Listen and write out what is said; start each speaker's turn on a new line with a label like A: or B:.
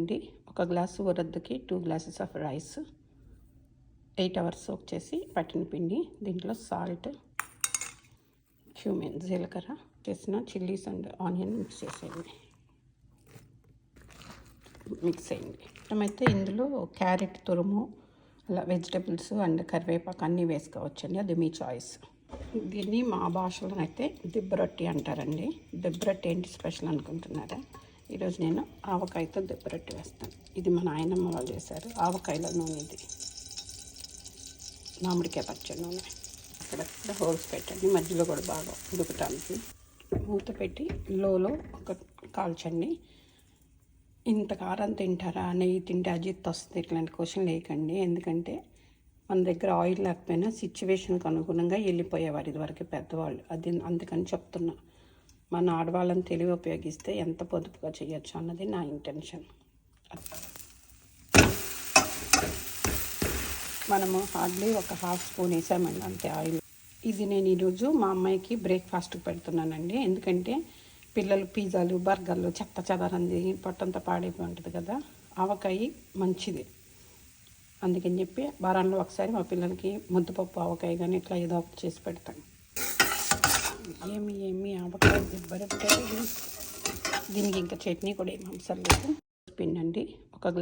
A: అండి. ఒక గ్లాసు ఉరద్దకి 2 glasses of rice, 8 hours soak చేసి పట్టిన పిండి. దీంట్లో సాల్ట్, క్యూమిన్, జీలకర్ర చేసిన చిల్లీస్ అండ్ ఆనియన్ మిక్స్ చేసేయండి. అయితే ఇందులో క్యారెట్ తురుము, అలా వెజిటబుల్స్ అండ్ కరివేపాకు అన్నీ వేసుకోవచ్చండి, అది మీ చాయిస్. దీన్ని మా భాషలో అయితే దిబ్బరొట్టి అంటారండి. దిబ్బరొట్టి ఏంటి స్పెషల్ అనుకుంటున్నారా? ఈరోజు నేను ఆవకాయతో దిబ్బరొట్టి వేస్తాను. ఇది మా నాయనమ్మ వాళ్ళు చేశారు. ఆవకాయల నూనె, ఇది మామిడికాయ పచ్చడి నూనె. అక్కడ హోల్స్ పెట్టండి, మధ్యలో కూడా బాగా ఉడకటానికి. మూత పెట్టి లోలో ఒక కాల్చండి. ఇంత కారం తింటారా, నెయ్యి తింటే అజిత్ వస్తుంది, ఇట్లాంటి క్వశ్చన్ లేకండి. ఎందుకంటే మన దగ్గర ఆయిల్ లేకపోయినా సిచ్యువేషన్కి అనుగుణంగా వెళ్ళిపోయేవారు ఇదివరకు పెద్దవాళ్ళు. అది అందుకని చెప్తున్నా. మన ఆడవాళ్ళని తెలివి ఉపయోగిస్తే ఎంత పొదుపుగా చేయొచ్చు అన్నది నా ఇంటెన్షన్. మనము హార్డ్లీ ఒక హాఫ్ స్పూన్ వేసామండి అంతే ఆయిల్. ఇది నేను ఈరోజు మా అమ్మాయికి బ్రేక్ఫాస్ట్కి పెడుతున్నానండి. ఎందుకంటే పిల్లలు పిజ్జాలు, బర్గర్లు చెత్త చెదారంది పొట్టంతా పాడైపోయి ఉంటుంది కదా. ఆవకాయ మంచిది, అందుకని చెప్పి వారాల్లో ఒకసారి మా పిల్లలకి ముద్దపప్పు ఆవకాయ కానీ ఇట్లా ఏదో ఒకటి చేసి పెడతాను. ఏమి ఆవకాయ దిబ్బరొట్టి. దీనికి ఇంకా చట్నీ కూడా ఏమి అవసరం లేదు. పిండండి, ఒక గ్లాస్